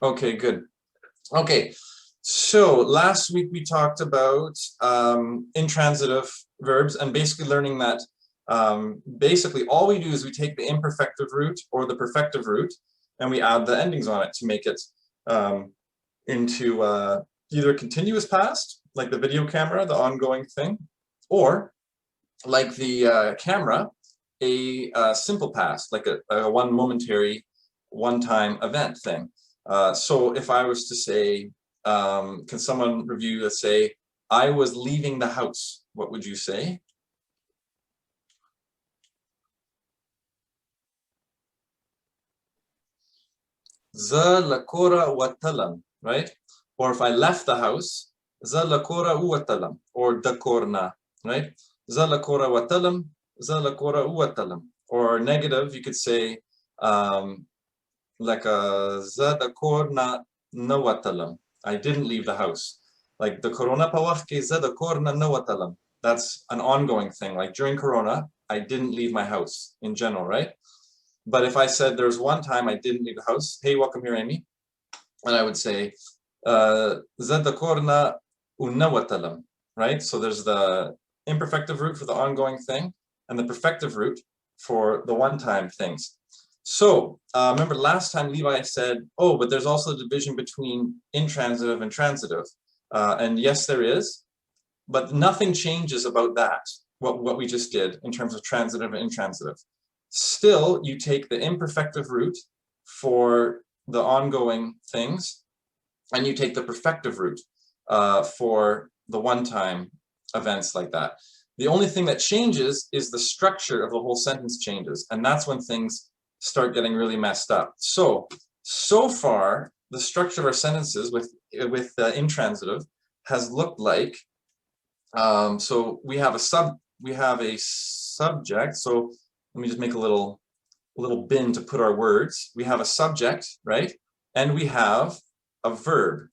Okay, good. Okay, so last week we talked about intransitive verbs and basically learning that basically all we do is we take the imperfective root or the perfective root and we add the endings on it to make it um, into either a continuous past, like the video camera, the ongoing thing, or like the camera, a simple past, like a one momentary, one-time event thing. So if I was to say, can someone review, let's say, I was leaving the house, what would you say? Za lakora watalam, right? Or if I left the house, za lakora uwatalam, or dakorna, right? Za lakora watalam, za lakora uwatalam. Or negative, you could say, like a za dakorna nawatalam. I didn't leave the house. Like the corona pawachke za dakorna nawatalam. That's an ongoing thing. Like during corona, I didn't leave my house in general, right? But if I said there's one time I didn't leave the house, hey, welcome here, Amy, and I would say, Zadakorna unawatalam, right? So there's the imperfective root for the ongoing thing and the perfective root for the one-time things. So remember last time Levi said, oh, but there's also a division between intransitive and transitive. And yes, there is, but nothing changes about that, what we just did in terms of transitive and intransitive. Still, you take the imperfective root for the ongoing things, and you take the perfective root for the one-time events like that. The only thing that changes is the structure of the whole sentence changes, and that's when things start getting really messed up. So far, the structure of our sentences with intransitive has looked like, so we have a subject. So let me just make a little bin to put our words. We have a subject, right? And we have a verb.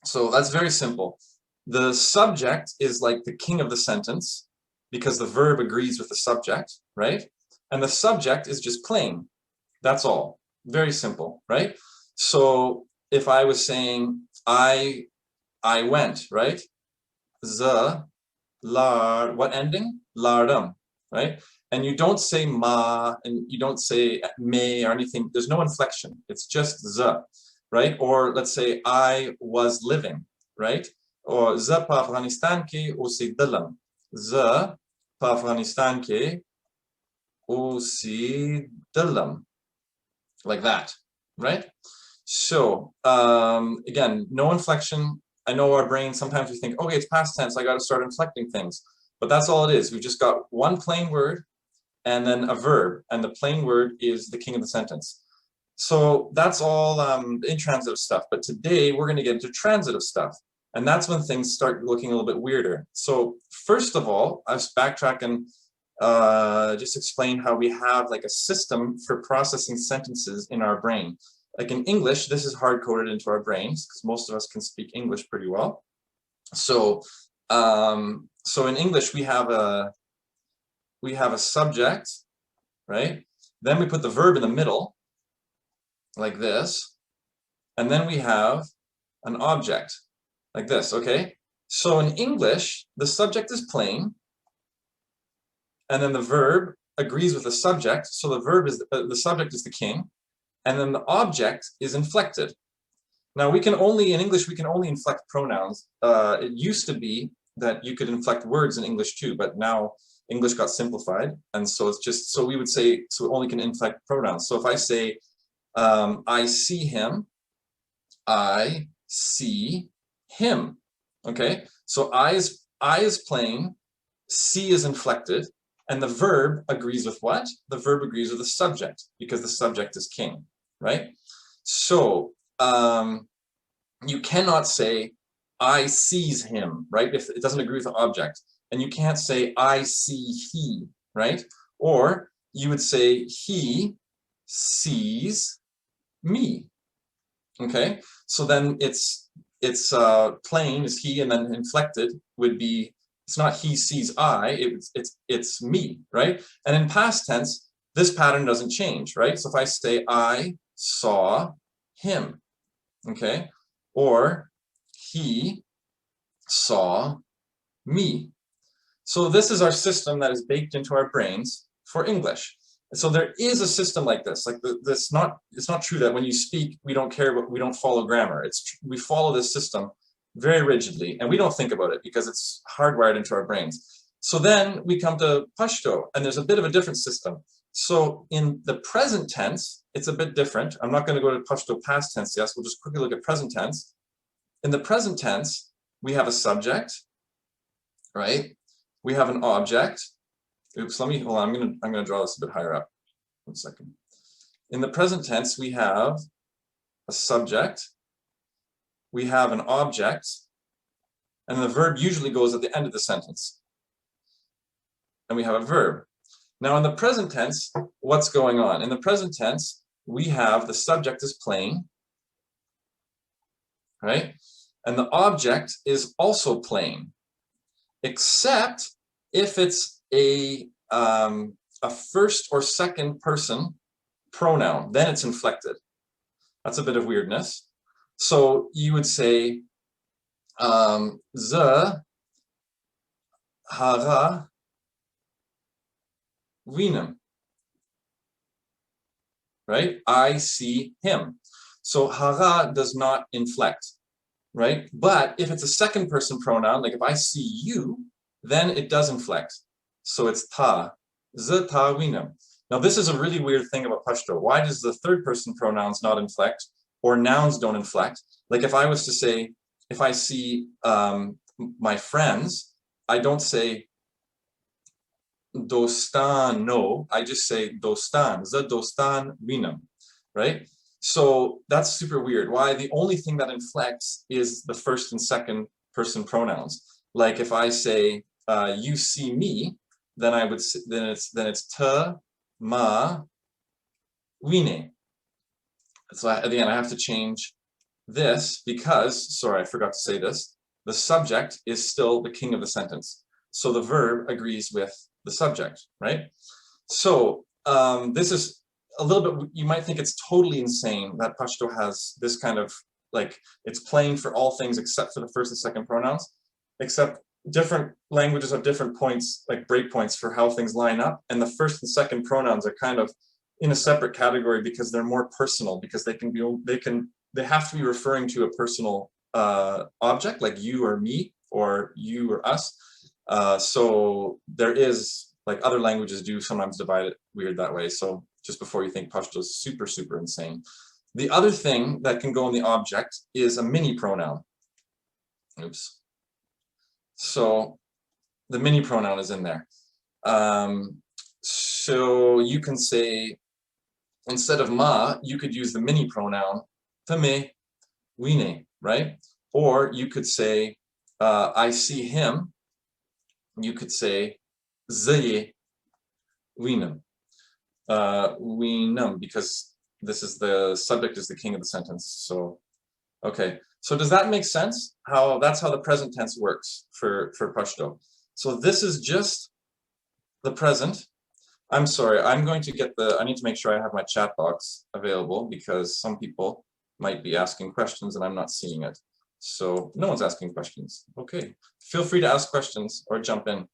So that's very simple. The subject is like the king of the sentence because the verb agrees with the subject, right? And the subject is just plain. That's all. Very simple, right? So if I was saying I went, right? The lar, what ending? Lardum, right? And you don't say ma and you don't say me or anything. There's no inflection. It's just the, right? Or let's say I was living, right? Or the pa Afghanistan ke usi dilam. The pa Afghanistan ke usi dilam. Like that, right? So again, no inflection. I know our brain, sometimes we think, okay, it's past tense, I got to start inflecting things. But that's all it is. We've just got one plain word and then a verb, and the plain word is the king of the sentence. So that's all intransitive stuff. But today we're going to get into transitive stuff. And that's when things start looking a little bit weirder. So first of all, I was backtracking, just explain how we have like a system for processing sentences in our brain. Like in English, this is hard-coded into our brains because most of us can speak English pretty well. So, so in English, we have a subject, right? Then we put the verb in the middle, like this, and then we have an object, like this, okay? So in English, the subject is plain, and then the verb agrees with the subject, so the verb is the subject is the king, and then the object is inflected. Now we can only, in English, we can only inflect pronouns. It used to be that you could inflect words in English too, but now English got simplified, and so it's just, so we would say, so we only can inflect pronouns. So if I say, I see him, I see him, okay? So I is plain, see is inflected, and the verb agrees with what? The verb agrees with the subject, because the subject is king, right? So you cannot say, I sees him, right? If it doesn't agree with the object. And you can't say, I see he, right? Or you would say, he sees me, okay? So then it's plain is he, and then inflected would be, it's not he sees I, it's me, right? And in past tense, this pattern doesn't change, right? So if I say I saw him, okay? Or he saw me. So this is our system that is baked into our brains for English. And so there is a system like this. Like it's not true that when you speak we don't care, but we don't follow grammar. We follow this system very rigidly, and we don't think about it because it's hardwired into our brains. So then we come to Pashto, and there's a bit of a different system. So in the present tense, it's a bit different. I'm not going to go to Pashto past tense, yes, we'll just quickly look at present tense. In the present tense, we have a subject, right? We have an object. Oops, hold on, I'm gonna draw this a bit higher up. 1 second. In the present tense, we have a subject, we have an object, and the verb usually goes at the end of the sentence. And we have a verb. Now in the present tense, what's going on? In the present tense, we have the subject is playing, right? And the object is also playing, except if it's a first or second person pronoun, then it's inflected. That's a bit of weirdness. So you would say ze hara winem, right? I see him. So hara does not inflect, right? But if it's a second person pronoun, like if I see you, then it does inflect. So it's ta, ze ta winem. Now this is a really weird thing about Pashto. Why does the third person pronouns not inflect, or nouns don't inflect? Like if I was to say, if I see my friends, I don't say dostan no, I just say dostan, ze dostan winem, right? So that's super weird. Why? The only thing that inflects is the first and second person pronouns. Like if I say you see me, then I would then it's te ma wine. So again, I have to change this because, sorry, I forgot to say this, the subject is still the king of the sentence. So the verb agrees with the subject, right? So this is a little bit, you might think it's totally insane that Pashto has this kind of, like, it's playing for all things except for the first and second pronouns, except different languages have different points, like breakpoints for how things line up, and the first and second pronouns are kind of in a separate category because they're more personal, because they have to be referring to a personal object, like you or me, or you or us. So there is, like other languages do sometimes divide it weird that way. So just before you think Pashto is super, super insane. The other thing that can go in the object is a mini pronoun. Oops. So the mini pronoun is in there. So you can say, instead of ma, you could use the mini pronoun tame, wine, right? Or you could say, I see him. You could say, zeye winem. Winem, because this is the subject is the king of the sentence. So, okay. So does that make sense? That's how the present tense works for Pashto. So this is just the present. I'm sorry, I need to make sure I have my chat box available because some people might be asking questions and I'm not seeing it. So no one's asking questions. Okay, feel free to ask questions or jump in.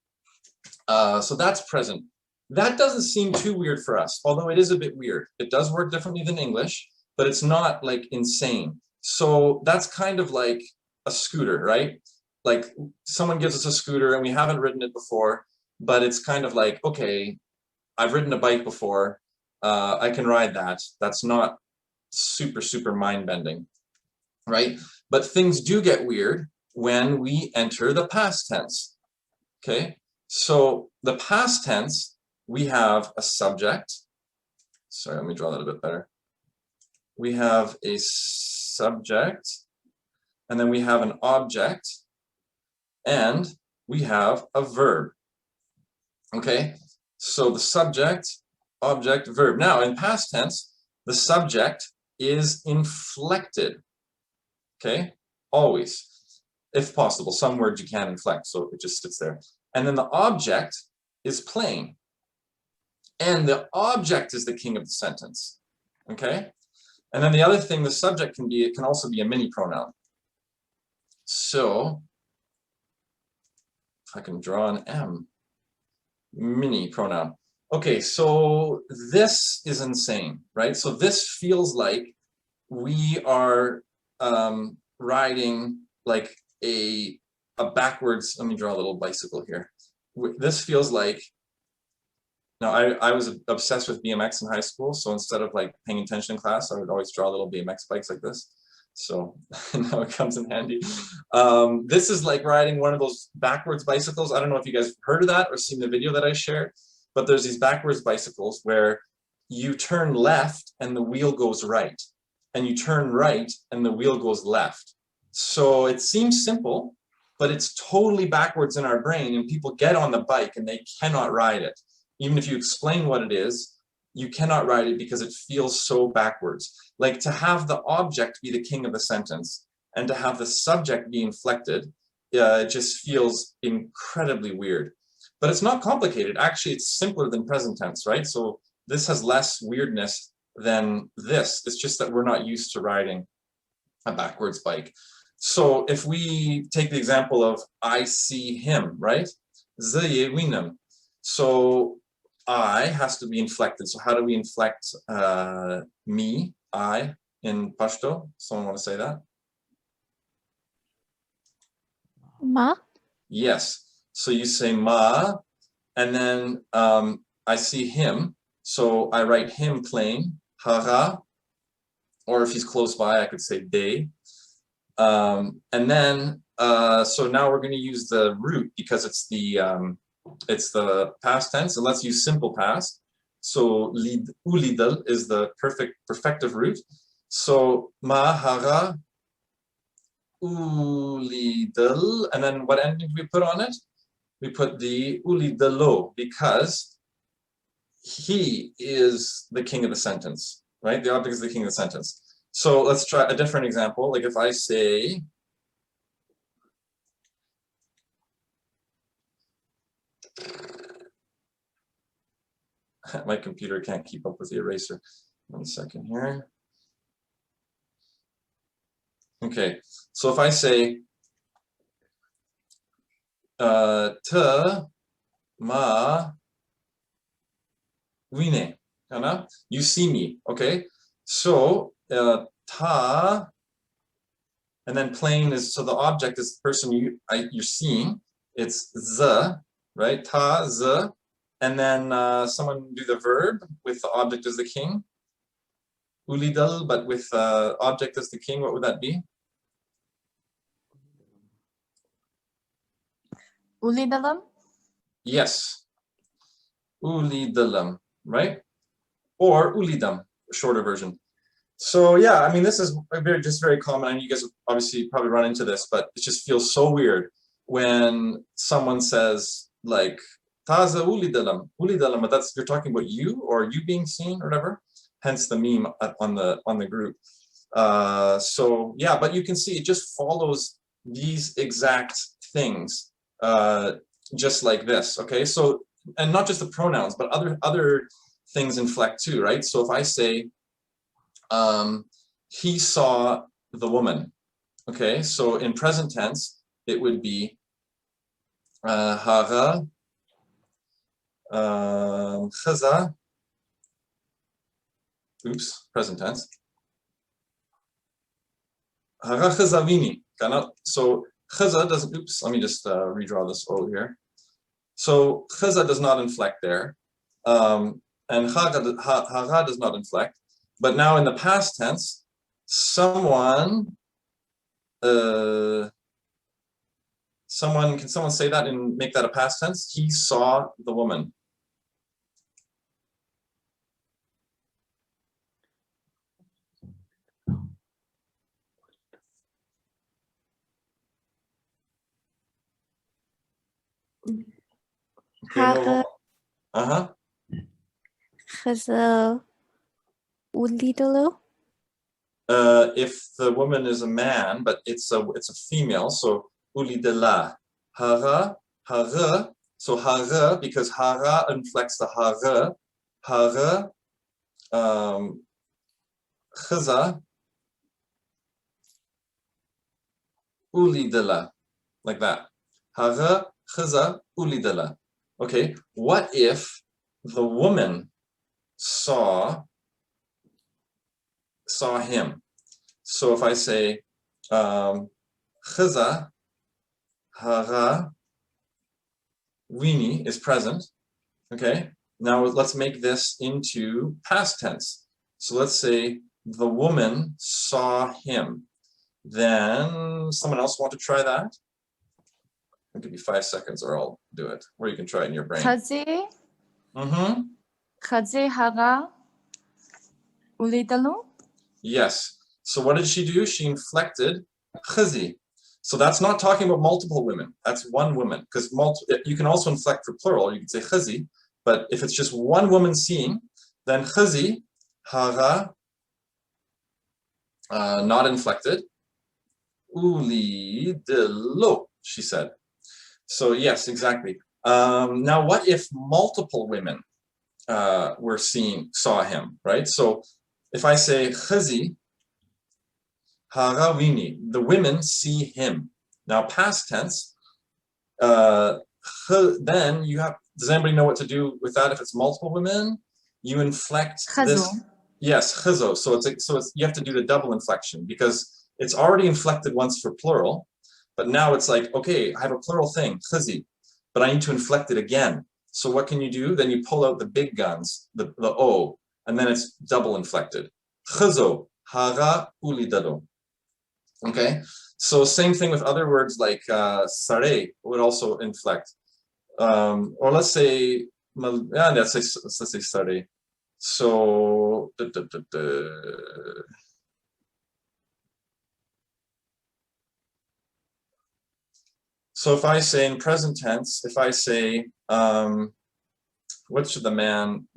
So that's present. That doesn't seem too weird for us, although it is a bit weird. It does work differently than English, but it's not like insane. So that's kind of like a scooter, right? Like someone gives us a scooter and we haven't ridden it before, but it's kind of like, okay, I've ridden a bike before, I can ride that. That's not super, super mind-bending, right? But things do get weird when we enter the past tense, okay? So the past tense, we have a subject. Sorry, let me draw that a bit better. We have a subject, and then we have an object, and we have a verb, okay? So the subject, object, verb. Now, in past tense, the subject is inflected, okay? Always, if possible. Some words you can inflect, so it just sits there. And then the object is playing. And the object is the king of the sentence, okay? And then the other thing the subject can be, it can also be a mini pronoun. So I can draw an M, mini pronoun. Okay, so this is insane, right? So this feels like we are riding like a backwards, let me draw a little bicycle here. This feels like, now I was obsessed with BMX in high school, so instead of like paying attention in class, I would always draw little BMX bikes like this. So now it comes in handy. This is like riding one of those backwards bicycles. I don't know if you guys have heard of that or seen the video that I shared, but there's these backwards bicycles where you turn left and the wheel goes right, and you turn right and the wheel goes left. So it seems simple, but it's totally backwards in our brain, and people get on the bike and they cannot ride it. Even if you explain what it is, you cannot write it because it feels so backwards. Like to have the object be the king of the sentence and to have the subject be inflected, it just feels incredibly weird. But it's not complicated. Actually, it's simpler than present tense, right? So this has less weirdness than this. It's just that we're not used to riding a backwards bike. So if we take the example of I see him, right? So I has to be inflected. So how do we inflect me, I, in Pashto? Someone want to say that? Ma? Yes. So you say ma, and then I see him. So I write him plain, hara, or if he's close by, I could say de. And then, so now we're going to use the root because it's the past tense, and let's use simple past. So ulidal is the perfective root. So mahara ulidal, and then what ending do we put on it? We put the ulidalo because he is the king of the sentence, right? The object is the king of the sentence. So let's try a different example. Like if I say, my computer can't keep up with the eraser. 1 second here. Okay, so if I say te ma wine, you see me, okay? So ta, and then plain is, so the object is the person you're seeing. It's the, right? Ta, the, and then someone do the verb with the object as the king. Ulidal, but with object as the king, what would that be? Ulidalam? Yes. Ulidalam, right? Or ulidam, shorter version. So yeah, I mean, this is just very common, and you guys obviously probably run into this, but it just feels so weird when someone says like Taza ulidalam, but that's, you're talking about you or you being seen or whatever. Hence the meme on the group. So yeah, but you can see it just follows these exact things, just like this. Okay, so, and not just the pronouns, but other things inflect too, right? So if I say he saw the woman, okay, so in present tense it would be hara chaza, oops, present tense, hara chazavini. So chaza doesn't, oops, let me just redraw this O here. So chaza does not inflect there, and hara does not inflect. But now in the past tense, someone, can someone say that and make that a past tense? He saw the woman. Okay, no. Ulidalo? If the woman is a man, but it's a female, so ulidala. Hara, hara. So hara, because hara inflects the hara. Hara Khaza ulidala. Like that. Haga khaza ulidala. Okay, what if the woman saw him? So if I say khaza haga wini is present. Okay, now let's make this into past tense. So let's say the woman saw him. Then someone else want to try that? I'll give you 5 seconds or I'll do it. Or you can try it in your brain. Khazi Mm-hmm. haga ulidalu. Yes. So what did she do? She inflected khazi. So that's not talking about multiple women. That's one woman. Because you can also inflect for plural. You can say khazi. But if it's just one woman seeing, then khazi haga not inflected. Uli de lo, she said. So yes, exactly. Now, what if multiple women saw him, right? So if I say khazi harawini, the women see him. Now, past tense. Then you have. Does anybody know what to do with that? If it's multiple women, you inflect this. Yes, chazo. So it's you have to do the double inflection because it's already inflected once for plural, but now it's like, okay, I have a plural thing, chazi, but I need to inflect it again. So what can you do? Then you pull out the big guns, the o, and then it's double inflected. Chazo, hara ulidado. Okay, so same thing with other words like sare would also inflect, or let's say sare. So so if I say in present tense, if I say what should the man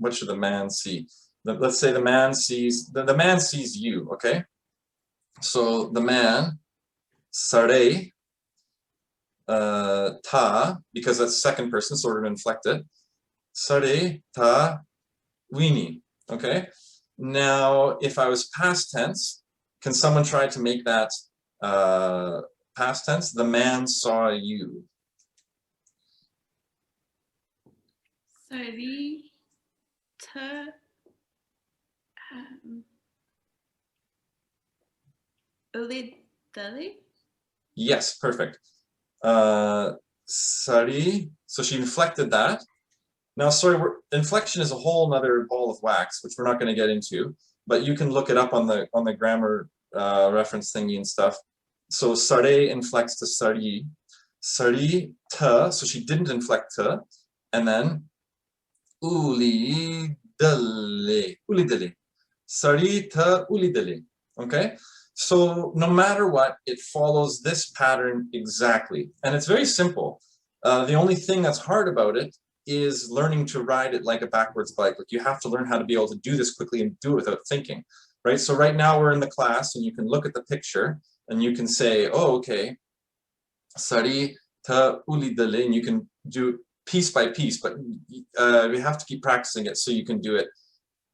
see? Let's say the man sees you, okay? So the man sare ta, because that's second person, sort of inflected. Sare ta wini. Okay. Now, if I was past tense, can someone try to make that past tense? The man saw you. Sari ta ulidali. Yes, perfect. Sari. So she inflected that. Now, sorry, inflection is a whole other ball of wax, which we're not going to get into, but you can look it up on the grammar reference thingy and stuff. So sare inflects to sari, sari ta, so she didn't inflect ta, and then ulidale, sari ta ulidale. Okay, so no matter what, it follows this pattern exactly, and it's very simple. The only thing that's hard about it is learning to ride it like a backwards bike. Like you have to learn how to be able to do this quickly and do it without thinking, right? So right now we're in the class and you can look at the picture and you can say, oh, okay, sari ta ulidale, and you can do piece by piece, but we have to keep practicing it so you can do it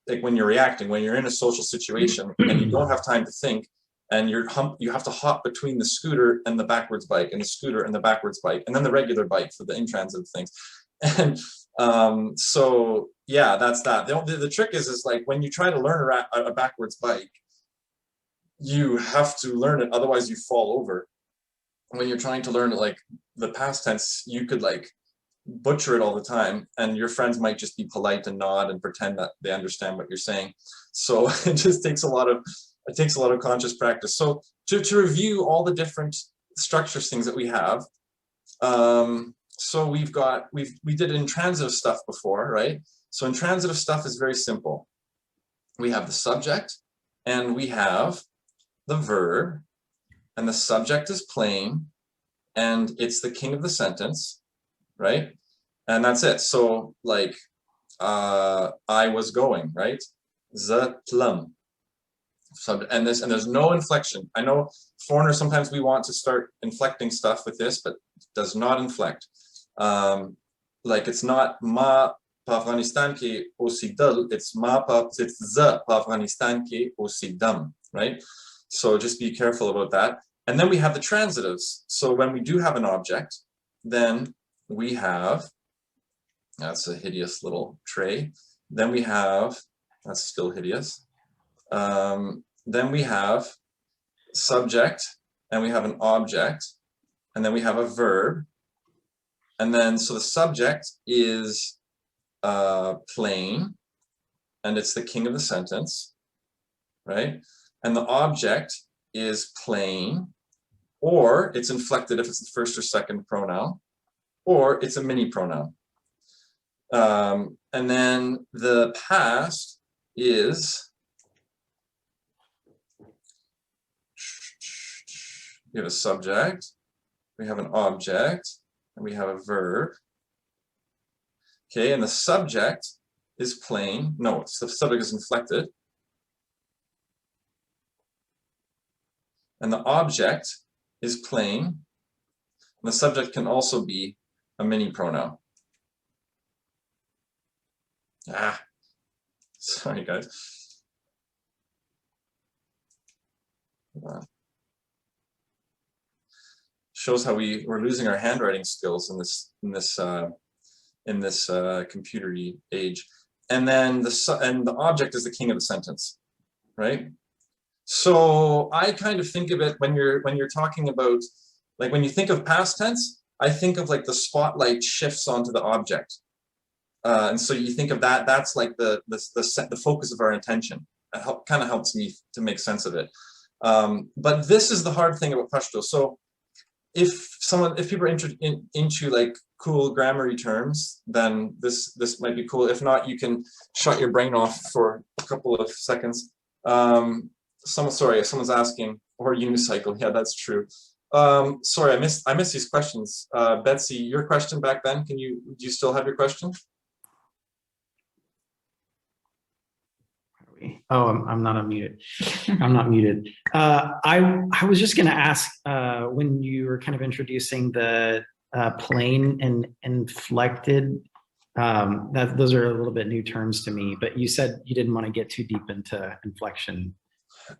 like when you're reacting, when you're in a social situation and you don't have time to think, and you have to hop between the scooter and the backwards bike, and the scooter and the backwards bike, and then the regular bike for the intransitive things. And so yeah, that's that. The trick is like when you try to learn a backwards bike, you have to learn it, otherwise you fall over. When you're trying to learn it like the past tense, you could like butcher it all the time, and your friends might just be polite and nod and pretend that they understand what you're saying. So it just takes a lot of conscious practice. So to review all the different structures things that we have, so we did intransitive stuff before, right? So intransitive stuff is very simple. We have the subject and we have the verb, and the subject is plain and it's the king of the sentence, right? And that's it. So like I was going, right? Zatlam. And there's no inflection. I know foreigners, sometimes we want to start inflecting stuff with this, but it does not inflect. Like it's not ma Afghanistan ke usi dal, it's it's za Afghanistan ke usi dam, right? So just be careful about that. And then we have the transitives. So when we do have an object, then we have, that's a hideous little tray. Then we have, that's still hideous. Then we have subject, and we have an object, and then we have a verb. And then, so the subject is plain, and it's the king of the sentence, right? And the object is plain, or it's inflected if it's the first or second pronoun, or it's a mini pronoun. And then the past is, we have a subject, we have an object, and we have a verb. Okay, and the subject is plain. No, the subject is inflected. And the object is plain. And the subject can also be a mini pronoun. Sorry guys. Shows how we're losing our handwriting skills in this computery age. And then the object is the king of the sentence, right? So I kind of think of it when you're talking about, like when you think of past tense, I think of like the spotlight shifts onto the object. And so you think of that, that's like the focus of our attention. It kind of helps me to make sense of it. But this is the hard thing about Pashto. So if people are interested into like cool grammar terms, then this might be cool. If not, you can shut your brain off for a couple of seconds. Someone's asking, or unicycle. Yeah, that's true. Sorry, I missed these questions. Betsy, your question back then. Do you still have your question? Oh, I'm not unmuted. I'm not muted. I was just going to ask when you were kind of introducing the plain and inflected. Those are a little bit new terms to me, but you said you didn't want to get too deep into inflection.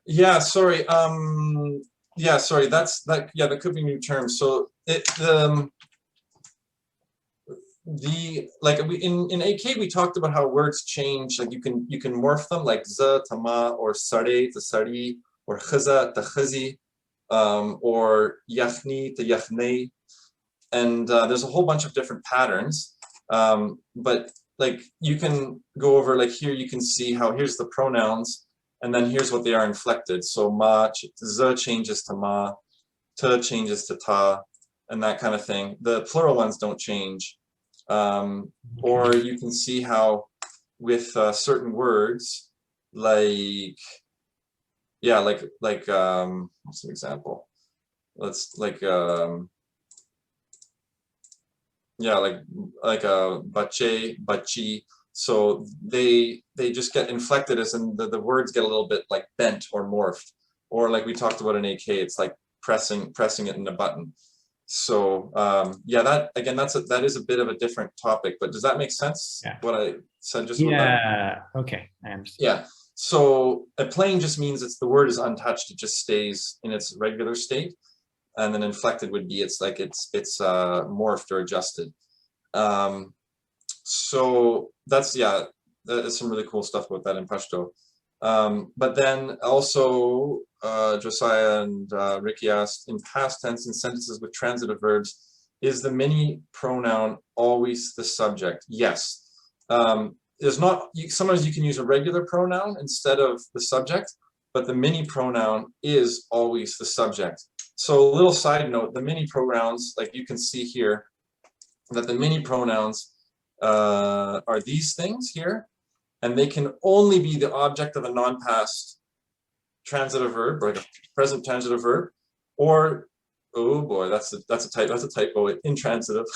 Yeah, sorry. Yeah, sorry. That could be new terms. So in AK we talked about how words change. Like you can morph them, like za to ma, or sare to sari, or khaza to khazi, or yakhni to yakhne, and there's a whole bunch of different patterns. But like you can go over, like here you can see how here's the pronouns, and then here's what they are inflected. So ma, za changes to ma, ta changes to ta, and that kind of thing. The plural ones don't change. Or you can see how with certain words, like, yeah, like what's an example? Yeah, like a bache, bachi. So they just get inflected as in the words get a little bit like bent or morphed. Or like we talked about in AK, it's like pressing it in a button. So yeah, that is a bit of a different topic, but does that make sense? Yeah. What I said just about that? Yeah. Okay, I understand. Yeah. So a plain just means the word is untouched; it just stays in its regular state, and then inflected would be it's morphed or adjusted. So that's some really cool stuff about that in Pashto. But then also Josiah and Ricky asked, in past tense in sentences with transitive verbs, is the mini pronoun always the subject? Yes. Sometimes you can use a regular pronoun instead of the subject, but the mini pronoun is always the subject. So a little side note, the mini pronouns, like you can see here, that the mini pronouns are these things here, and they can only be the object of a non-past transitive verb, or a present transitive verb, or, oh boy, that's a typo, intransitive.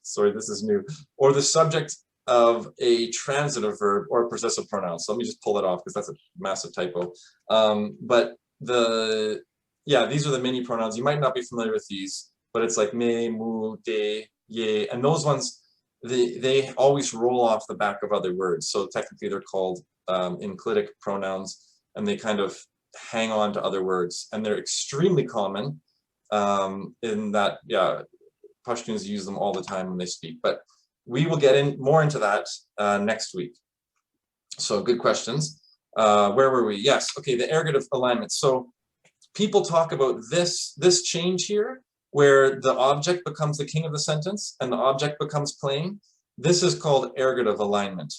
Sorry, this is new. Or the subject of a transitive verb or a possessive pronoun. So let me just pull that off because that's a massive typo. But these are the mini pronouns. You might not be familiar with these, but it's like me, mu, de, ye, and those ones, they always roll off the back of other words. So technically they're called enclitic pronouns, and they kind of hang on to other words, and they're extremely common in that, yeah, Pashtuns use them all the time when they speak, but we will get in more into that next week. So good questions. Where were we? Yes, okay, the ergative alignment. So people talk about this change here, where the object becomes the king of the sentence and the object becomes plain. This is called ergative alignment.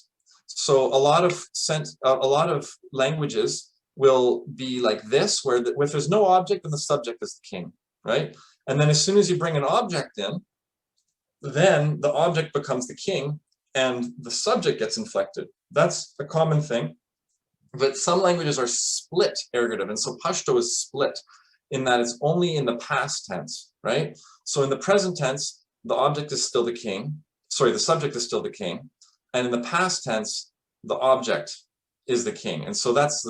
So a lot of languages will be like this, where if there's no object, then the subject is the king, right? And then as soon as you bring an object in, then the object becomes the king and the subject gets inflected. That's a common thing. But some languages are split ergative, and so Pashto is split in that it's only in the past tense, right? So in the present tense, the object is still the king. Sorry, the subject is still the king. And in the past tense, the object is the king. And so that's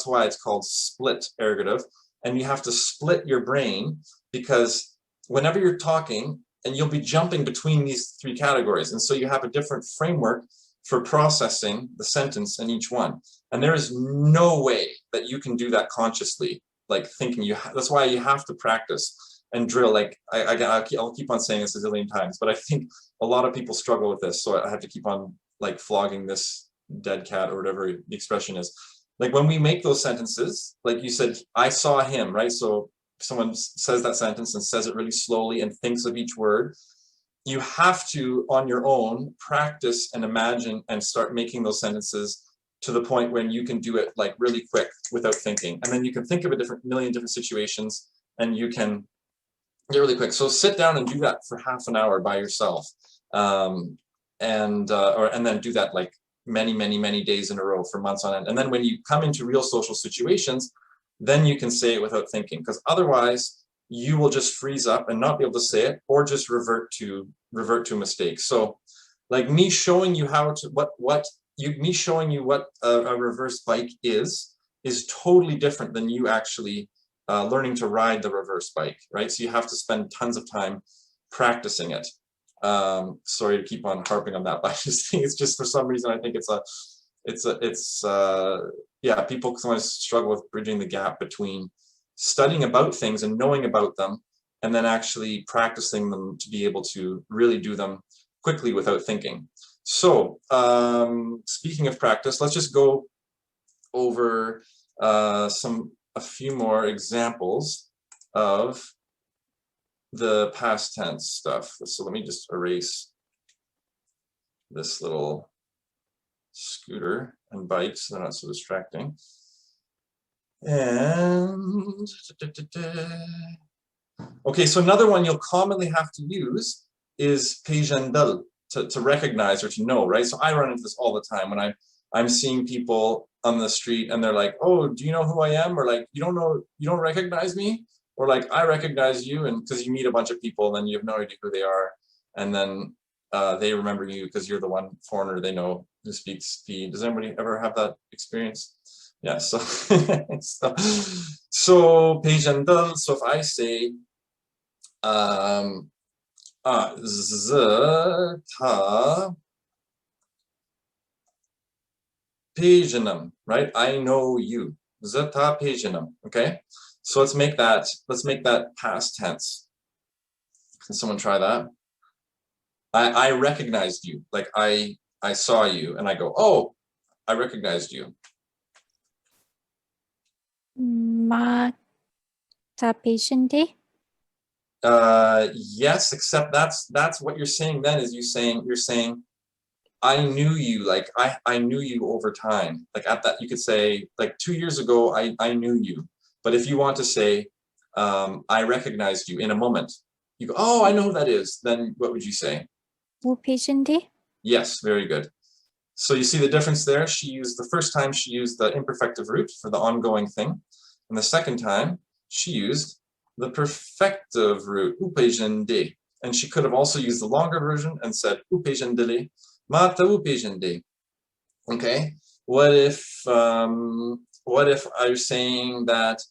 why it's called split ergative. And you have to split your brain, because whenever you're talking, and you'll be jumping between these three categories. And so you have a different framework for processing the sentence in each one. And there is no way that you can do that consciously, like thinking that's why you have to practice and drill. Like I'll keep on saying this a zillion times, but I think a lot of people struggle with this. So I have to keep on like flogging this dead cat, or whatever the expression is. Like when we make those sentences, like you said, I saw him, right? So someone says that sentence and says it really slowly and thinks of each word. You have to, on your own, practice and imagine and start making those sentences to the point when you can do it like really quick without thinking. And then you can think of a million different situations, and you can get really quick. So sit down and do that for half an hour by yourself. And then do that like many days in a row for months on end. And then when you come into real social situations, then you can say it without thinking, because otherwise you will just freeze up and not be able to say it, or just revert to mistakes. So like me showing you me showing you what a reverse bike is totally different than you actually learning to ride the reverse bike, right? So you have to spend tons of time practicing it. Sorry to keep on harping on that, but I just think it's just, for some reason, I think yeah, people sometimes struggle with bridging the gap between studying about things and knowing about them, and then actually practicing them to be able to really do them quickly without thinking. So speaking of practice, let's just go over a few more examples of the past tense stuff. So let me just erase this little scooter and bike so they're not so distracting. And okay, so another one you'll commonly have to use is pejandal, to recognize or to know, right? So I run into this all the time when I'm seeing people on the street and they're like, oh, do you know who I am? Or like, you don't recognize me? Or like, I recognize you, and because you meet a bunch of people and then you have no idea who they are. And then they remember you because you're the one foreigner they know who speaks P. Does anybody ever have that experience? Yeah, so so pejandal. So if I say zeta pejanum, right? I know you. Zeta pejanum. Okay. So let's make that past tense. Can someone try that? I recognized you. Like I saw you and I go, oh, I recognized you. Mata patiente. Yes, except that's what you're saying then, is you're saying I knew you, like I knew you over time. Like at that, you could say like 2 years ago I knew you. But if you want to say I recognized you in a moment, you go, oh, I know who that is, then what would you say? Wo patiente. Yes, very good. So you see the difference there. The first time she used the imperfective root for the ongoing thing, and the second time she used the perfective root, upejende. And she could have also used the longer version and said upejendele, mata upejende. Okay. What if I was saying that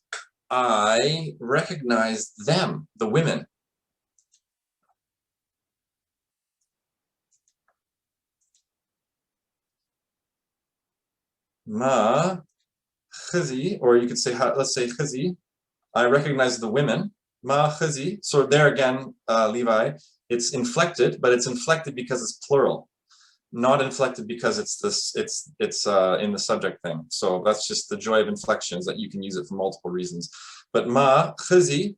I recognized them, the women? Ma khazi, or you could say, let's say khazi. I recognize the women. Ma khazi. So there again, Levi, it's inflected, but it's inflected because it's plural, not inflected because it's this. It's in the subject thing. So that's just the joy of inflections, that you can use it for multiple reasons. But ma khazi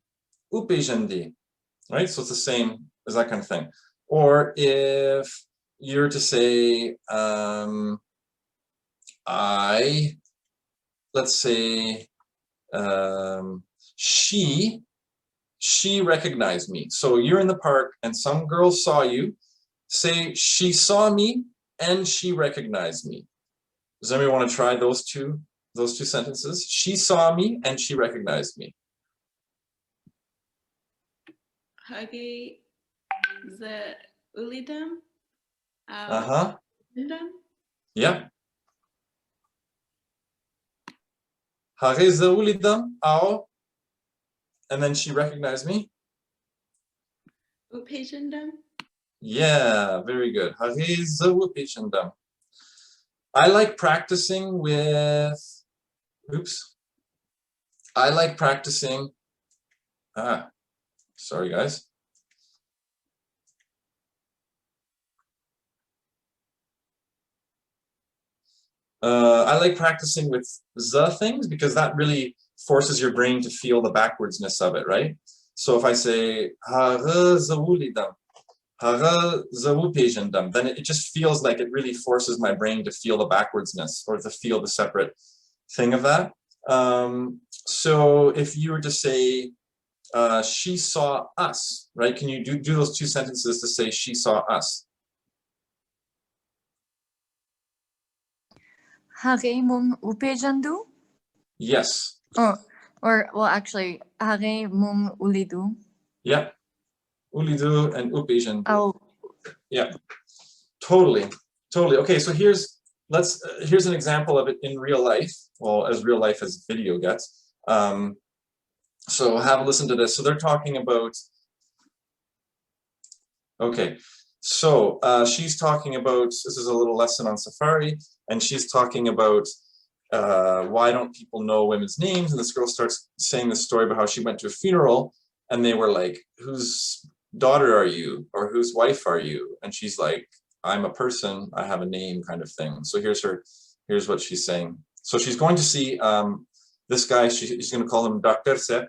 upejandi, right? So it's the same as that kind of thing. Or if you're to say, let's say, she recognized me. So you're in the park and some girl saw you. Say, she saw me and she recognized me. Does anybody want to try those two sentences? She saw me and she recognized me. Hagi the ulidam. Yeah. Hariza ulidam ao. And then she recognized me. Upejandam. Yeah, very good. Hariza upejandam. I like practicing with, I like practicing, sorry guys. I like practicing with the things because that really forces your brain to feel the backwardsness of it, right? So if I say, then it just feels like it really forces my brain to feel the backwardsness or to feel the separate thing of that. So if you were to say, she saw us, right? Can you do those two sentences to say she saw us? Hage mung upejandu? Yes. Oh, or well, actually, hage mung ulidu. Yeah. Ulidu and upejandu. Oh. Yeah. Totally. Okay, so here's an example of it in real life. Well, as real life as video gets. So have a listen to this. So they're talking about. Okay, so she's talking about. This is a little lesson on Safari, and she's talking about why don't people know women's names? And this girl starts saying this story about how she went to a funeral, and they were like, "Whose daughter are you?" or "Whose wife are you?" And she's like, "I'm a person. I have a name," kind of thing. So here's what she's saying. So she's going to see this guy. She's going to call him Dr. Sepp.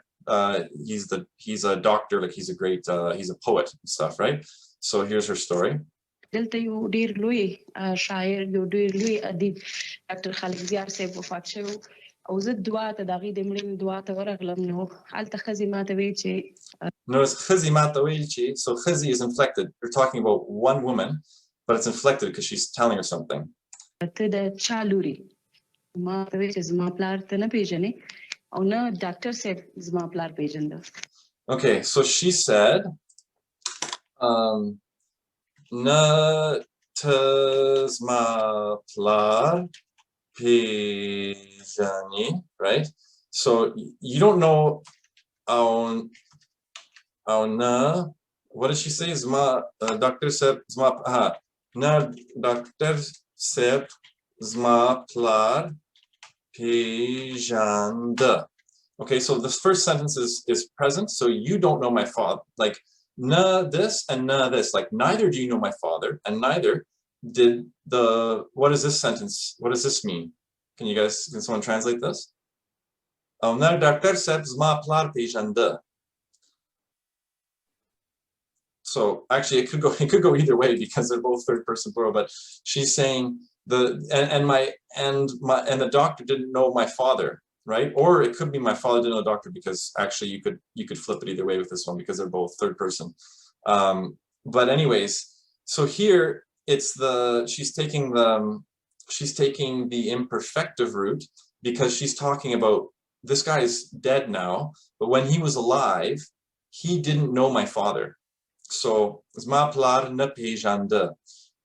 He's a doctor, like he's a great he's a poet and stuff, right? So here's her story. دلته یو ډیر لوی شاعر یو ډیر لوی ادیب ډاکټر خالد زیار صاحب وفات شوی او زه دعا ته دغه د مړینې دعا ته ورغلم نو هلته ښځې ماته ویل چې Notice ښځې ماته ویل چې, so ښځې is inflected. You're talking about one woman, but it's inflected because she's telling her something. ته د چا لوري ماته ویل چې زما پلار ته نه پیژنې او نه ډاکټر صاحب زما پلار پیژنده. Okay, so she said, na tazma plar pejani, right? So you don't know na, what did she say? Zma Dr. Sep zma na Dr. Sep zma plar pejanda. Okay, so this first sentence is present, so you don't know my father. Like na this and na this, like neither do you know my father, and neither did the, what is this sentence? What does this mean? Can someone translate this? Na Dr. Sep zma plar pejanda. So actually it could go either way because they're both third person plural, but she's saying and the doctor didn't know my father, right? Or it could be my father didn't know the doctor, because actually you could flip it either way with this one because they're both third person. But anyways, so here she's taking the imperfective root because she's talking about this guy is dead now, but when he was alive, he didn't know my father. So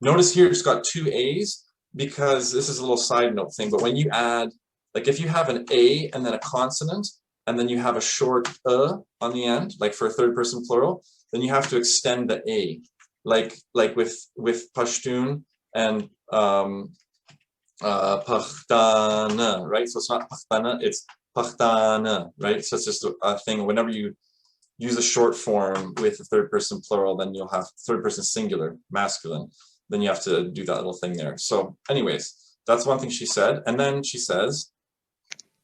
notice here it's got two A's because this is a little side note thing, but when you add, like if you have an A and then a consonant and then you have a short on the end, like for a third person plural, then you have to extend the A, like with Pashtun and pachtana, right? So it's not pachtana, it's pachtana, right? So it's just a thing. Whenever you use a short form with a third person plural, then you'll have third person singular, masculine. Then you have to do that little thing there. So anyways, that's one thing she said. And then she says,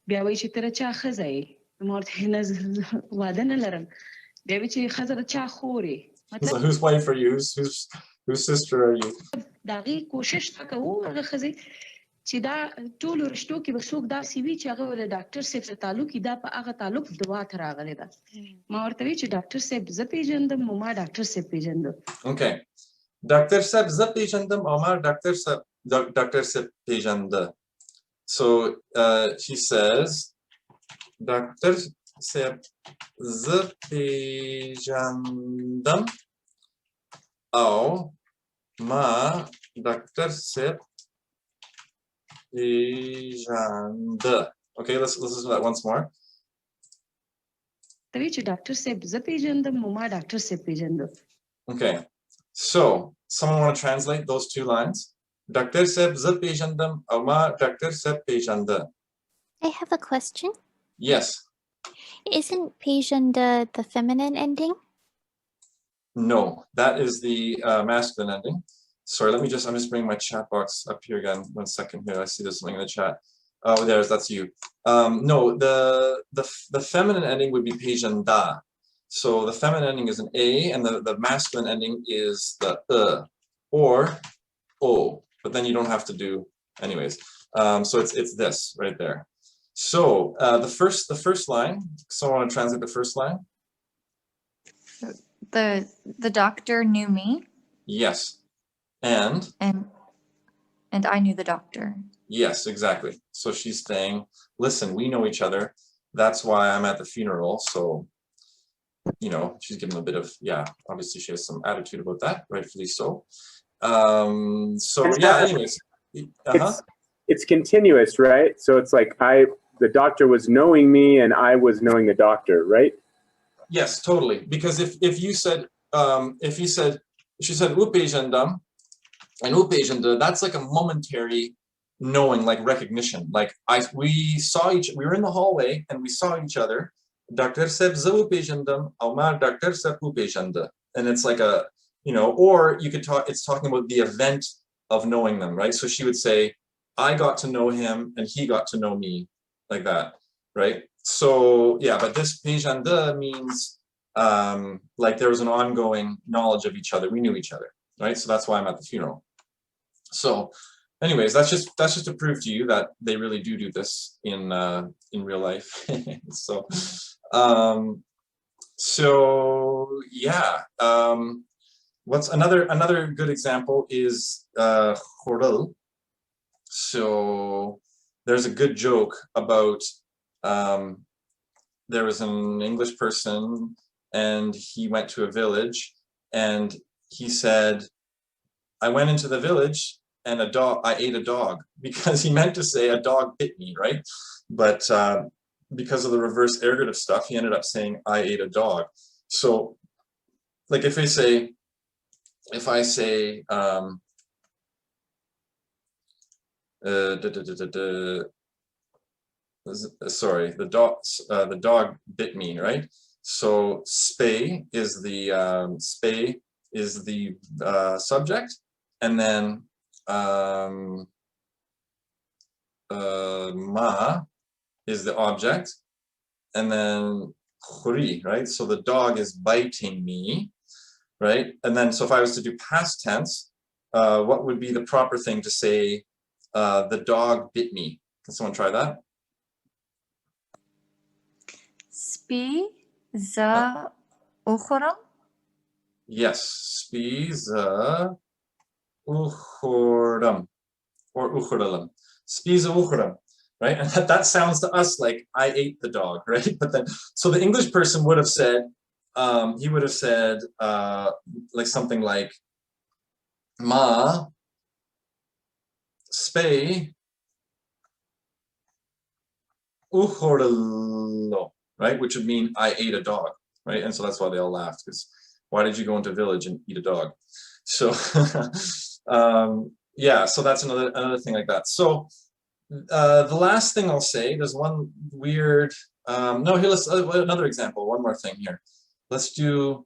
بیا وایي چې ته د چا ښځه یې. ما ورته ویل نه زه واده نه لرم. بیا وایي چې ښځه د چا خور یې. so مطلب whose wife are you? Whose sister are you? د هغې کوشش دا کوو هغه ښځې چې دا ټولو رشتو کې به څوک داسې وي چې هغه د ډاکټر صاحب سره تعلق وي دا په هغه تعلق دعا ته راغلی ده. ما ورته ویل چې ډاکټر صاحب زه پیژندم نو ما ډاکټر صاحب پیژنده. Okay. Dr. Seb Zapejandam Omar Dr. Seb Pejanda. So she says, Dr. Seb Zapejandam Au Ma Dr. Seb Pejanda. Okay, let's listen to that once more. ته وی چې ډاکټر صاحب زه پیژندم نو ما ډاکټر صاحب پیژنده. Okay, so someone want to translate those two lines? Dr. Seb Zapejandam Au Ma Dr. Seb Pejanda. I have a question. Yes. Isn't Pejanda the feminine ending? No, that is the masculine ending. Sorry, I'm just bringing my chat box up here again. 1 second here. I see there's something in the chat. Oh, that's you. No, the feminine ending would be pejanda. So the feminine ending is an A, and the masculine ending is the or O. But then you don't have to do anyways. So it's this right there. So the first line. So I want to translate the first line. The doctor knew me. Yes. And I knew the doctor. yes, exactly. So she's saying, listen, we know each other. That's why I'm at the funeral. So, you know, she's giving a bit of, yeah, obviously she has some attitude about that, rightfully so. So yeah, anyways. It's continuous, right? So it's like the doctor was knowing me and I was knowing the doctor, right? Yes, totally. Because if you said, she said upejandam and upejanda, that's like a momentary knowing, like recognition. Like we were in the hallway and we saw each other. Dr. Seb upejandam, Omar Dr. Seb upejanda. And it's like a, you know, or you could it's talking about the event of knowing them, right? So she would say, I got to know him and he got to know me, like that, right? So yeah, but this pejanda means like there was an ongoing knowledge of each other. We knew each other, right? So that's why I'm at the funeral. So anyways, that's just to prove to you that they really do this in real life. So yeah, what's another good example is Khoril. So there's a good joke about there was an English person and he went to a village and he said, I went into the village and I ate a dog, because he meant to say a dog bit me, right? But because of the reverse ergative stuff, he ended up saying I ate a dog. So like if I say sorry, the dog bit me, right? So spay is the subject, and then ma is the object, and then khuri, right? So the dog is biting me, right? And then so if I was to do past tense, what would be the proper thing to say? The dog bit me. Can someone try that? Spi za ukhram. Yes, spi za ukhram or ukhralam. Spi za ukhram, right? And that sounds to us like I ate the dog, right? But then, so the English person would have said, he would have said like something like ma spay ukhorlo, right? Which would mean I ate a dog, right? And so that's why they all laughed, because why did you go into a village and eat a dog? So Yeah, so that's another thing like that. So the last thing I'll say, there's one weird, no, here, let's, another example, one more thing here. Let's do,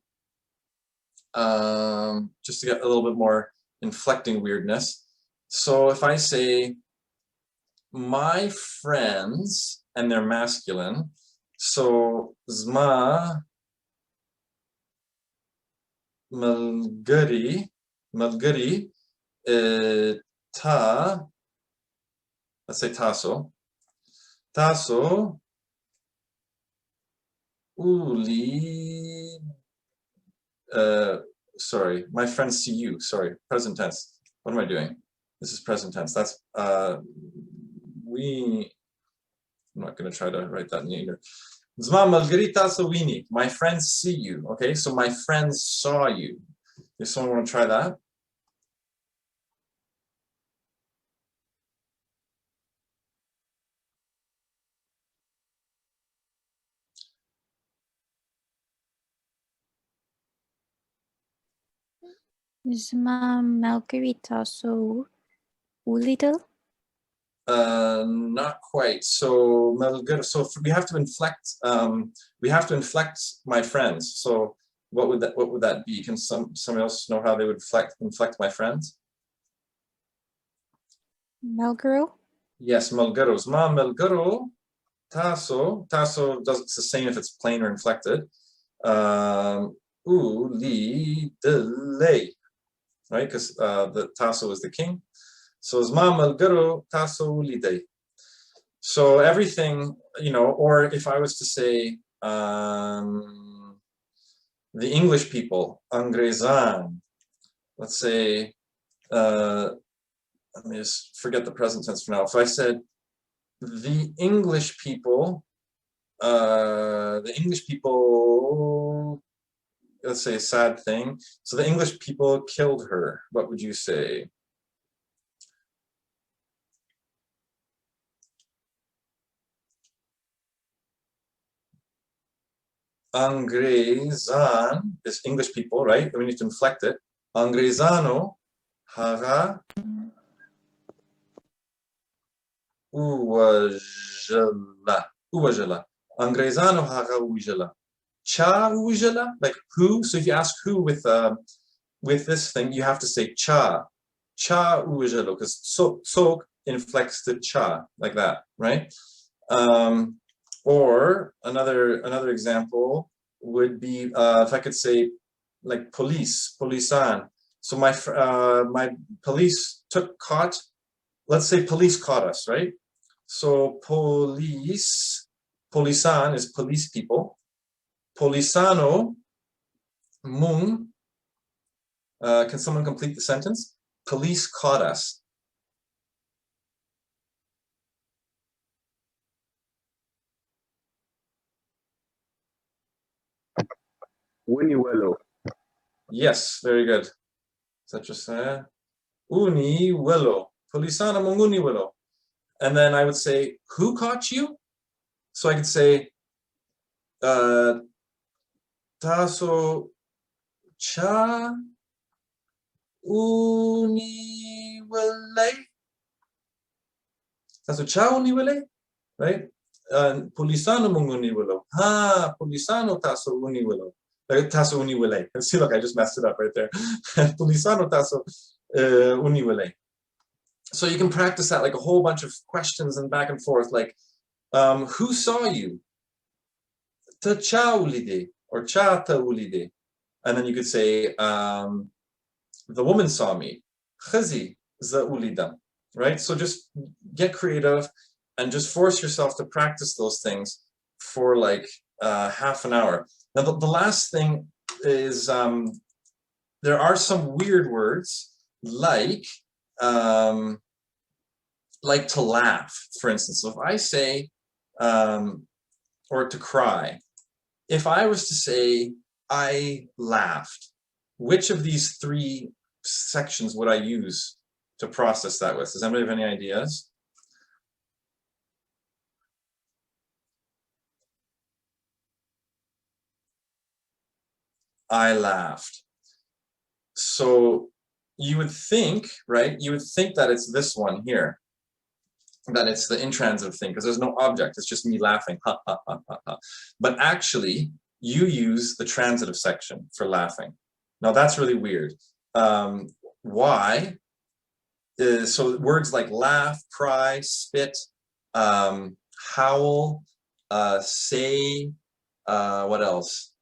just to get a little bit more inflecting weirdness. So if I say, my friends, and they're masculine, so zma malgari, ta, let's say taso, uli, sorry, my friends see you, sorry, present tense. What am I doing? This is present tense. That's, I'm not going to try to write that in either. Zma malgrita sawini. My friends see you. Okay, so my friends saw you. If someone want to try that? Zma Margarita so little. Not quite. So we have to inflect. We have to inflect my friends. So what would that be? Can somebody else know how they would inflect my friends? Malgaro. Yes, malgaros. Ma malgaro. Taso does it's the same if it's plain or inflected. Uli delay, right? Because the taso is the king. So zma malgaro taso uli day. So everything, or if I was to say the English people, Angrezan, let's say, let me just forget the present tense for now. If I said the English people, let's say a sad thing. So the English people killed her. What would you say? Angrezan is English people, right? We need to inflect it. Angrezano haga uwajala. Angrezano haga uwajala. Cha uwajala, like who. So if you ask who with this thing, you have to say cha. Cha uwajalo, because so inflects the cha like that, right? Or another example would be if I could say like polisan. So my police caught. Let's say police caught us, right? So polisan is police people. Polisano mung. Can someone complete the sentence? Police caught us. Winiwelo. Yes, very good. Such a uni willow. Polisana munguni willow. And then I would say, who caught you? So I could say, taso cha uniwele. Taso cha uniwele, right? Polisano munguniwelo. Ha, polisano taso uniwelo. Taso uniwele. See, look, I just messed it up right there. Polisano taso uniwele. So you can practice that like a whole bunch of questions and back and forth, like, who saw you? Ta cha ulide or cha ta ulide. And then you could say, the woman saw me. Khazi za ulida. Right? So just get creative and just force yourself to practice those things for like half an hour. Now, the last thing is there are some weird words like to laugh, for instance. So if I say, or to cry, if I was to say, I laughed, which of these three sections would I use to process that with? Does anybody have any ideas? I laughed. So you would think, right? You would think that it's this one here, that it's the intransitive thing, because there's no object. It's just me laughing, ha, ha, ha, ha, ha. But actually, you use the transitive section for laughing. Now, that's really weird. Why? So words like laugh, cry, spit, howl, say, what else?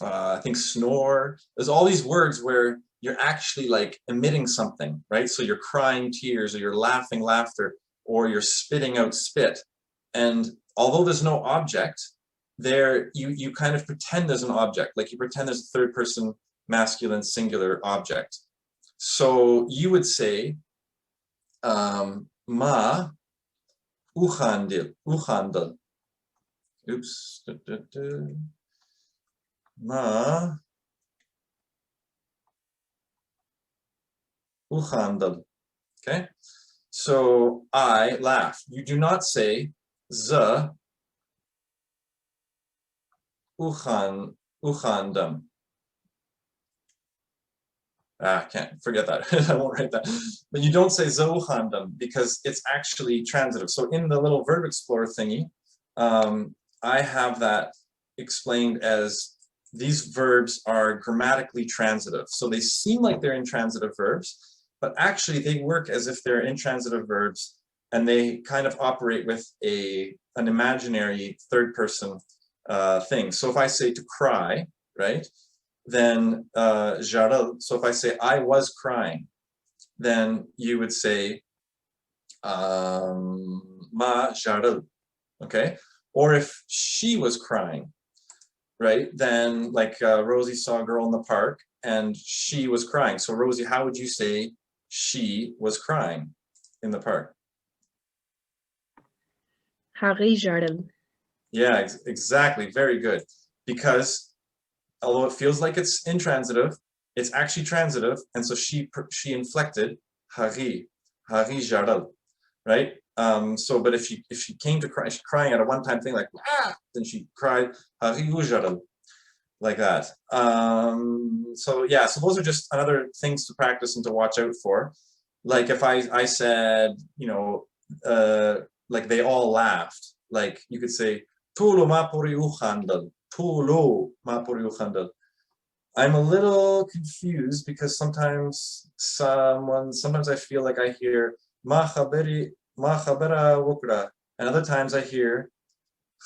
I think snore. There's all these words where you're actually like emitting something, right? So you're crying tears, or you're laughing laughter, or you're spitting out spit. And although there's no object, there you kind of pretend there's an object, like you pretend there's a third person masculine singular object. So you would say ma uchandil. Oops. Ma uchandil. Okay, so I laugh. You do not say z uchandam. I can't forget that. I won't write that. But you don't say uchandam because it's actually transitive. So in the little verb explorer thingy, I have that explained as these verbs are grammatically transitive. So they seem like they're intransitive verbs, but actually they work as if they're intransitive verbs, and they kind of operate with an imaginary third person thing. So if I say to cry, right, then jaral. So if I say I was crying, then you would say ma jaral, okay? Or if she was crying, right, then like Rosie saw a girl in the park and she was crying. So Rosie, how would you say she was crying in the park? Harry Jardel. Yeah, exactly. Very good. Because although it feels like it's intransitive, it's actually transitive, and so she inflected Hari Jaral, right? So, but if she came to cry, she's crying at a one-time thing like ah, then she cried Hari Jaral, like that. So yeah, so those are just another things to practice and to watch out for. Like if I said, you know, like they all laughed, like you could say Tulu mapuri uchandal. I'm a little confused because sometimes I feel like I hear ma khabera wukra, and other times I hear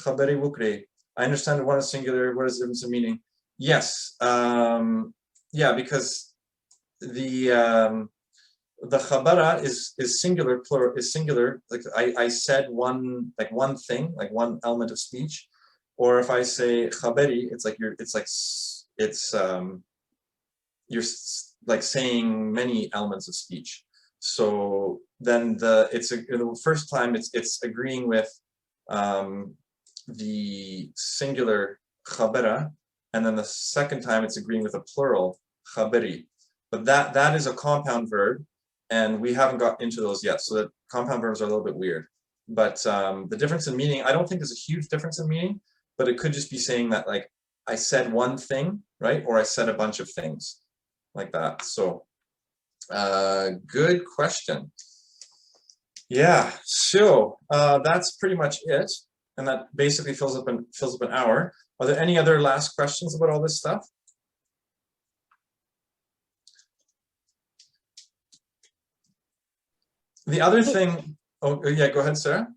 khaberi wukre. I understand one is singular, what is the difference in meaning? Yes, yeah, because the khabara is singular, plural is singular. Like I said one thing, like one element of speech. Or if I say khaberi, it's like you're like saying many elements of speech. So then the first time it's agreeing with the singular khabera, and then the second time it's agreeing with a plural khaberi. But that is a compound verb, and we haven't got into those yet. So the compound verbs are a little bit weird. But the difference in meaning, I don't think there's a huge difference in meaning. But it could just be saying that like I said one thing, right? Or I said a bunch of things like that. So good question. Yeah, so that's pretty much it. And that basically fills up an hour. Are there any other last questions about all this stuff? The other thing, oh yeah, go ahead, Sarah.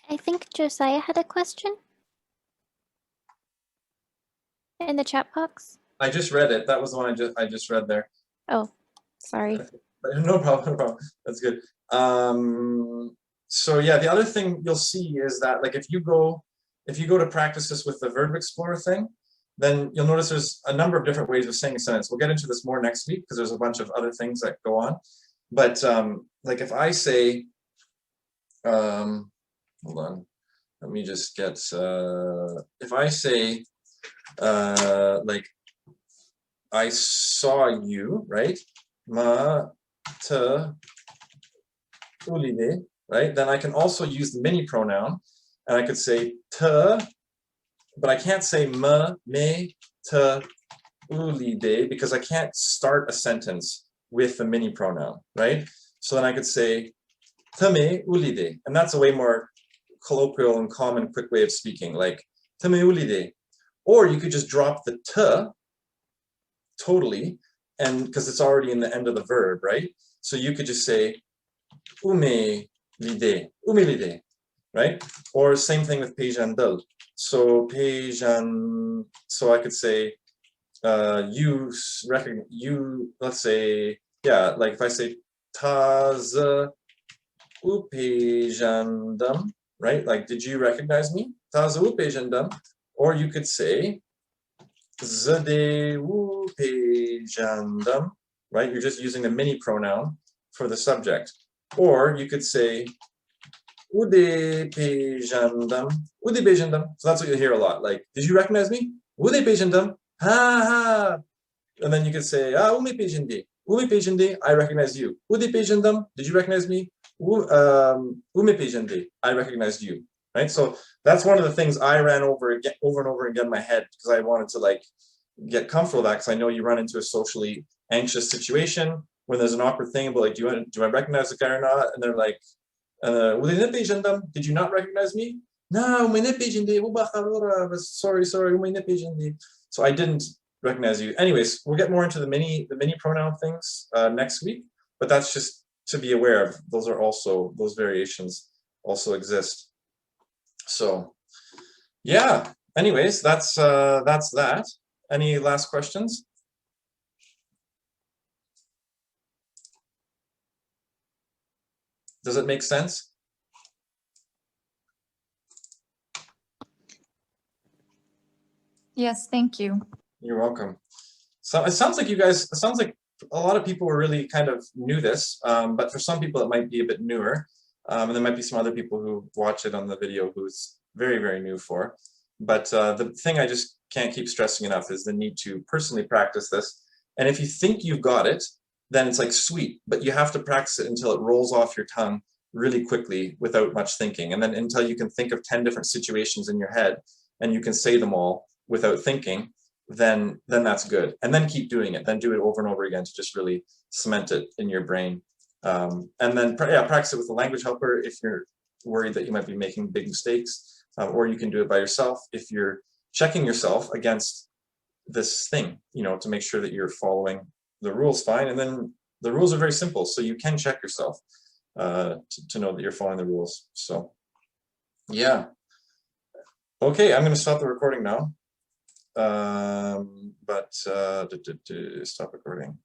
I think Josiah had a question in the chat box. I just read it. That was the one I just read there. Oh, sorry. No problem, no problem. That's good. So yeah, the other thing you'll see is that like if you go to practice this with the verb explorer thing, then you'll notice there's a number of different ways of saying a sentence. We'll get into this more next week because there's a bunch of other things that go on. But like if I say, hold on, let me just get, if I say, like, I saw you, right? Ma te ulive, right? Then I can also use the mini pronoun, and I could say te, but I can't say me te ulide, because I can't start a sentence with a mini pronoun, right? So then I could say tame ulide, and that's a way more colloquial and common, quick way of speaking, like tame ulide. Or you could just drop the t totally, and because it's already in the end of the verb, right? So you could just say umilide, right? Or same thing with pejandal. So so I could say let's say, yeah, like if I say taza upejandam, right? Like, did you recognize me? Taza upejandam. Or you could say zade upejandam, right? You're just using a mini pronoun for the subject. Or you could say ude pejandam, ude pejandam. So that's what you hear a lot. Like, did you recognize me? Ude pejandam, ha ha. And then you could say, ume pejandi, I recognize you. Ude pejandam, did you recognize me? Ume pejandi, I recognized you. Right? So that's one of the things I ran over and over again in my head, because I wanted to like get comfortable with that, because I know you run into a socially anxious situation when there's an awkward thing about like, do I recognize the guy or not? And they're like, did you not recognize me? No, sorry. So I didn't recognize you. Anyways, we'll get more into the mini pronoun things next week, but that's just to be aware of. Those variations also exist. So yeah, anyways, that's that. Any last questions? Does it make sense? Yes, thank you. You're welcome. So it sounds like a lot of people were really kind of knew this, but for some people it might be a bit newer. And there might be some other people who watch it on the video who's very, very new for. But the thing I just can't keep stressing enough is the need to personally practice this. And if you think you've got it, then it's like sweet, but you have to practice it until it rolls off your tongue really quickly without much thinking. And then until you can think of 10 different situations in your head and you can say them all without thinking, then that's good. And then keep doing it. Then do it over and over again to just really cement it in your brain. And then practice it with a language helper if you're worried that you might be making big mistakes, or you can do it by yourself if you're checking yourself against this thing, to make sure that you're following the rules fine. And then the rules are very simple, so you can check yourself to know that you're following the rules. So yeah. Okay, I'm going to stop the recording now. Stop recording.